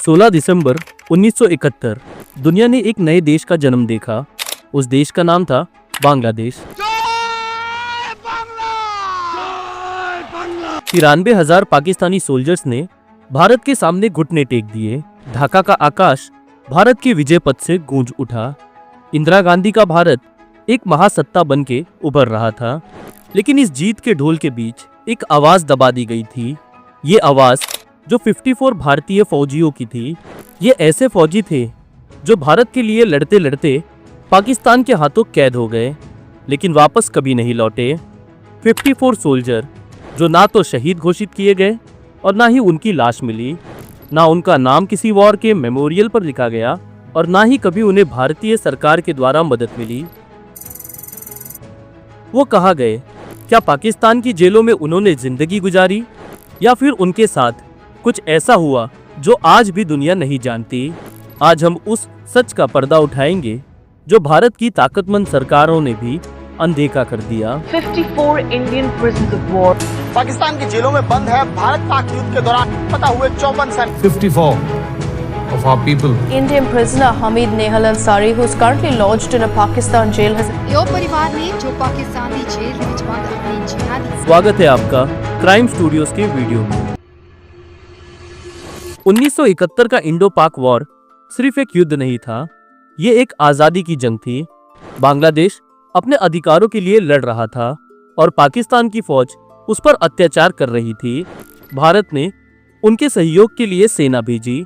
16 दिसंबर 1971 दुनिया ने एक नए देश का जन्म देखा। उस देश का नाम था बांग्लादेश। 93,000 पाकिस्तानी सोल्जर्स ने भारत के सामने घुटने टेक दिए। ढाका का आकाश भारत के विजय पथ से गूंज उठा। इंदिरा गांधी का भारत एक महासत्ता बन के उभर रहा था, लेकिन इस जीत के ढोल के बीच एक आवाज दबा दी गई थी। ये आवाज जो 54 भारतीय फौजियों की थी। ये ऐसे फौजी थे जो भारत के लिए लड़ते लड़ते पाकिस्तान के हाथों कैद हो गए, लेकिन वापस कभी नहीं लौटे। 54 सोल्जर जो ना तो शहीद घोषित किए गए और ना ही उनकी लाश मिली, ना उनका नाम किसी वॉर के मेमोरियल पर लिखा गया और ना ही कभी उन्हें भारतीय सरकार के द्वारा मदद मिली। वो कहाँ गए? क्या पाकिस्तान की जेलों में उन्होंने जिंदगी गुजारी, या फिर उनके साथ कुछ ऐसा हुआ जो आज भी दुनिया नहीं जानती? आज हम उस सच का पर्दा उठाएंगे जो भारत की ताकतमंद सरकारों ने भी अनदेखा कर दिया। 54 Indian prisoners of war Pakistan की जेलों में बंद है। भारत पाक युद्ध के दौरान पता हुए 54 सैनिक। 54 of our people. Indian prisoner Hamid Nehal Ansari, who is currently lodged in a Pakistan jail, has यो परिवार ने जो पाकिस्तानी जेल में बंद अपनी जिहादी। स्वागत है आपका क्राइम स्टूडियोज के वीडियो में। 1971 का इंडो पाक वॉर सिर्फ एक युद्ध नहीं था, ये एक आजादी की जंग थी। बांग्लादेश अपने अधिकारों के लिए लड़ रहा था और पाकिस्तान की फौज उस पर अत्याचार कर रही थी। भारत ने उनके सहयोग के लिए सेना भेजी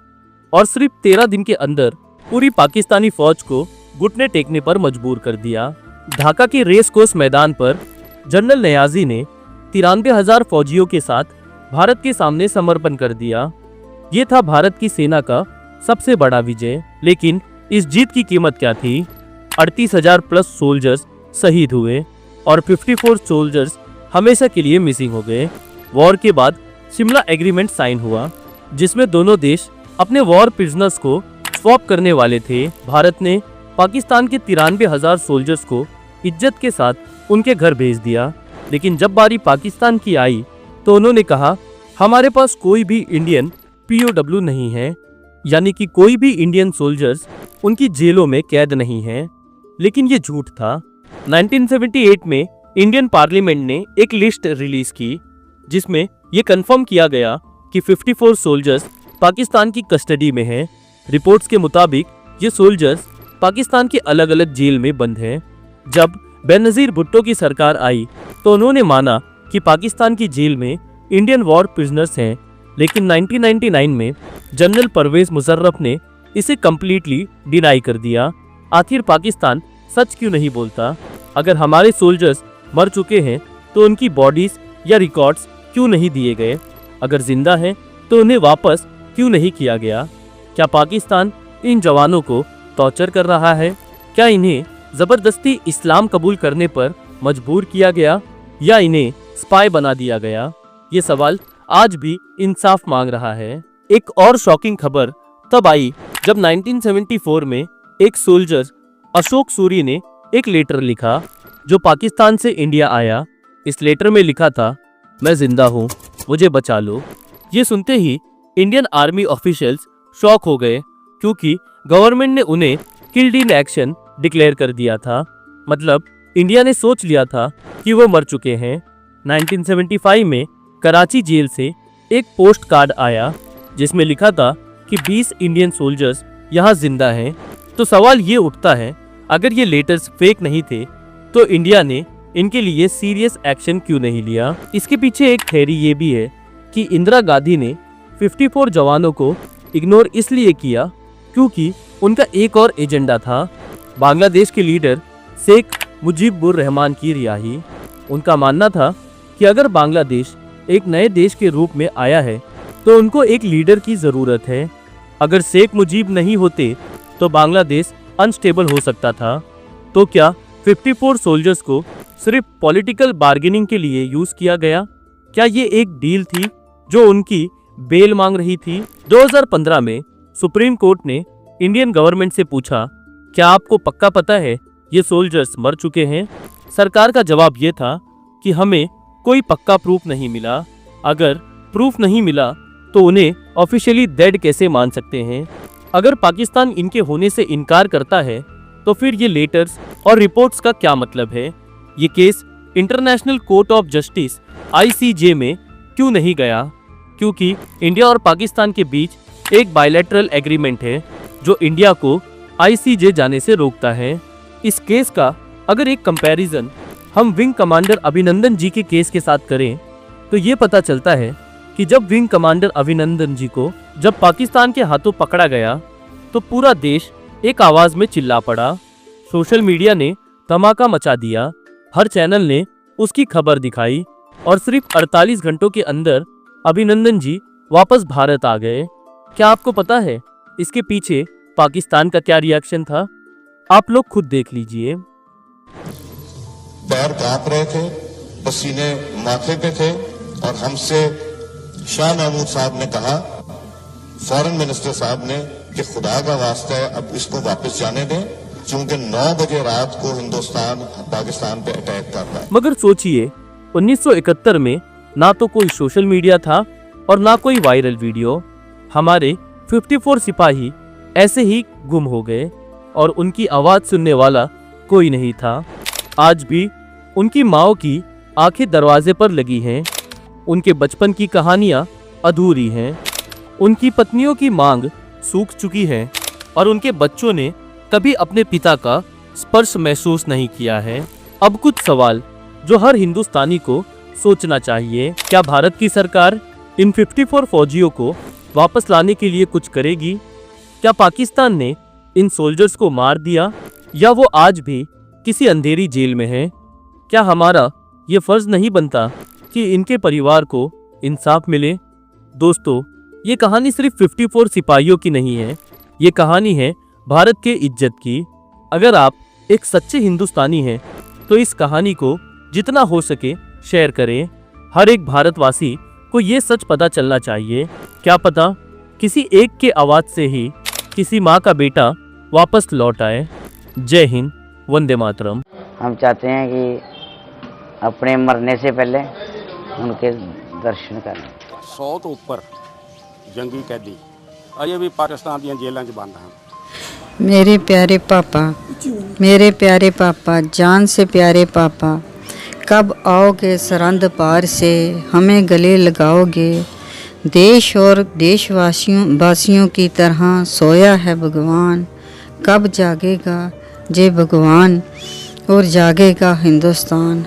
और सिर्फ 13 दिन के अंदर पूरी पाकिस्तानी फौज को घुटने टेकने पर मजबूर कर दिया। ढाका के रेस कोर्स मैदान पर जनरल नियाजी ने 93,000 फौजियों के साथ भारत के सामने समर्पण कर दिया। ये था भारत की सेना का सबसे बड़ा विजय। लेकिन इस जीत की कीमत क्या थी? 38,000 प्लस सोल्जर्स शहीद हुए और 54 सोल्जर्स हमेशा के लिए मिसिंग हो गए। वॉर के बाद शिमला एग्रीमेंट साइन हुआ, जिसमें दोनों देश अपने वॉर प्रिजनर्स को स्वैप करने वाले थे। भारत ने पाकिस्तान के 93,000 सोल्जर्स को इज्जत के साथ उनके घर भेज दिया, लेकिन जब बारी पाकिस्तान की आई तो उन्होंने कहा, हमारे पास कोई भी इंडियन POW नहीं है, यानी कि कोई भी इंडियन सोल्जर्स उनकी जेलों में कैद नहीं है। लेकिन ये झूठ था। 1978 में इंडियन पार्लियामेंट ने एक लिस्ट रिलीज की, जिसमें ये कंफर्म किया गया कि 54 सोल्जर्स पाकिस्तान की कस्टडी में हैं। रिपोर्ट्स के मुताबिक ये सोल्जर्स पाकिस्तान के अलग अलग जेल में बंद हैं। जब बेनजीर भुट्टो की सरकार आई तो उन्होंने माना कि पाकिस्तान की जेल में इंडियन वॉर प्रिजनर्स हैं, लेकिन 1999 में जनरल परवेज मुशर्रफ ने इसे कम्प्लीटली डिनाई कर दिया। आखिर पाकिस्तान सच क्यों नहीं बोलता? अगर हमारे सोल्जर्स मर चुके हैं तो उनकी बॉडीज या रिकॉर्ड्स क्यों नहीं दिए गए? अगर जिंदा हैं तो उन्हें वापस क्यों नहीं किया गया? क्या पाकिस्तान इन जवानों को टॉर्चर कर रहा है? क्या इन्हें जबरदस्ती इस्लाम कबूल करने पर मजबूर किया गया, या इन्हें स्पाई बना दिया गया? ये सवाल आज भी इंसाफ मांग रहा है। एक और शॉकिंग खबर तब आई जब 1974 में एक सोल्जर अशोक सूरी ने एक लेटर लिखा जो पाकिस्तान से इंडिया आया। इस लेटर में लिखा था, मैं जिंदा हूँ, मुझे बचा लो। ये सुनते ही इंडियन आर्मी ऑफिशियल्स शॉक हो गए, क्योंकि गवर्नमेंट ने उन्हें किल्ड इन एक्शन डिक्लेयर कर दिया था। मतलब इंडिया ने सोच लिया था कि वो मर चुके हैं। 1975 में कराची जेल से एक पोस्ट कार्ड आया जिसमें लिखा था कि 20 इंडियन सोल्जर्स यहाँ जिंदा हैं। तो सवाल ये उठता है, अगर ये लेटर्स फेक नहीं थे तो इंडिया ने इनके लिए सीरियस एक्शन क्यों नहीं लिया? इसके पीछे एक थ्योरी ये भी है कि इंदिरा गांधी ने 54 जवानों को इग्नोर इसलिए किया क्योंकि उनका एक और एजेंडा था, बांग्लादेश के लीडर शेख मुजीबुर रहमान की रिहाई। उनका मानना था कि अगर बांग्लादेश एक नए देश के रूप में आया है तो उनको एक लीडर की ज़रूरत है। अगर शेख मुजीब नहीं होते तो बांग्लादेश अनस्टेबल हो सकता था। तो क्या 54 सोल्जर्स को सिर्फ पॉलिटिकल बार्गेनिंग के लिए यूज़ किया गया? क्या ये एक डील थी जो उनकी बेल मांग रही थी? 2015 में सुप्रीम कोर्ट ने इंडियन गवर्नमेंट से पूछा, क्या आपको पक्का पता है ये सोल्जर्स मर चुके हैं? सरकार का जवाब ये था कि हमें कोई पक्का प्रूफ नहीं मिला। अगर प्रूफ नहीं मिला तो उन्हें ऑफिशियली डेड कैसे मान सकते हैं? अगर पाकिस्तान इनके होने से इनकार करता है तो फिर ये लेटर्स और रिपोर्ट्स का क्या मतलब है? ये case international court of justice ICJ में क्यों नहीं गया? क्योंकि इंडिया और पाकिस्तान के बीच एक बायलैटरल एग्रीमेंट है जो इंडिया को ICJ जाने से रोकता है। इस केस का अगर एक कंपैरिजन हम विंग कमांडर अभिनंदन जी के केस के साथ करें तो ये पता चलता है कि जब विंग कमांडर अभिनंदन जी को जब पाकिस्तान के हाथों पकड़ा गया तो पूरा देश एक आवाज में चिल्ला पड़ा। सोशल मीडिया ने धमाका मचा दिया, हर चैनल ने उसकी खबर दिखाई और सिर्फ 48 घंटों के अंदर अभिनंदन जी वापस भारत आ गए। क्या आपको पता है इसके पीछे पाकिस्तान का क्या रिएक्शन था? आप लोग खुद देख लीजिए। पैर कांप रहे थे, पसीने माथे पे थे और हमसे शाह महमूद साहब ने कहा, फॉरेन मिनिस्टर साहब ने, कि खुदा का वास्ता है अब इसको वापस जाने दें, क्योंकि 9 बजे रात को हिंदुस्तान पाकिस्तान पे अटैक कर रहा है। मगर सोचिए 1971 में ना तो कोई सोशल मीडिया था और ना कोई वायरल वीडियो। हमारे 54 सिपाही ऐसे ही गुम हो गए और उनकी आवाज सुनने वाला कोई नहीं था। आज भी उनकी माओ की आंखें दरवाजे पर लगी हैं, उनके बचपन की कहानियां अधूरी हैं, उनकी पत्नियों की मांग सूख चुकी है और उनके बच्चों ने कभी अपने पिता का स्पर्श महसूस नहीं किया है। अब कुछ सवाल जो हर हिंदुस्तानी को सोचना चाहिए। क्या भारत की सरकार इन 54 फौजियों को वापस लाने के लिए कुछ करेगी? क्या पाकिस्तान ने इन सोल्जर्स को मार दिया या वो आज भी किसी अंधेरी जेल में है? क्या हमारा ये फर्ज नहीं बनता कि इनके परिवार को इंसाफ मिले? दोस्तों, ये कहानी सिर्फ 54 सिपाहियों की नहीं है, ये कहानी है भारत के इज्जत की। अगर आप एक सच्चे हिंदुस्तानी हैं तो इस कहानी को जितना हो सके शेयर करें। हर एक भारतवासी को ये सच पता चलना चाहिए। क्या पता किसी एक के आवाज से ही किसी माँ का बेटा वापस लौट आए। जय हिंद, वंदे मातरम। हम चाहते हैं कि अपने मरने से पहले उनके दर्शन करें। 100 ਤੋਂ ਉੱਪਰ ਜੰਗੀ ਕੈਦੀ ਅਜੇ ਵੀ ਪਾਕਿਸਤਾਨ ਦੀਆਂ ਜੇਲ੍ਹਾਂ 'ਚ ਬੰਦ ਹਨ। मेरे प्यारे पापा, जान से प्यारे पापा, कब आओगे सरहद पार से, हमें गले लगाओगे। देश और देशवासियों की तरह सोया है भगवान, कब जागेगा जे भगवान और जागेगा हिंदुस्तान।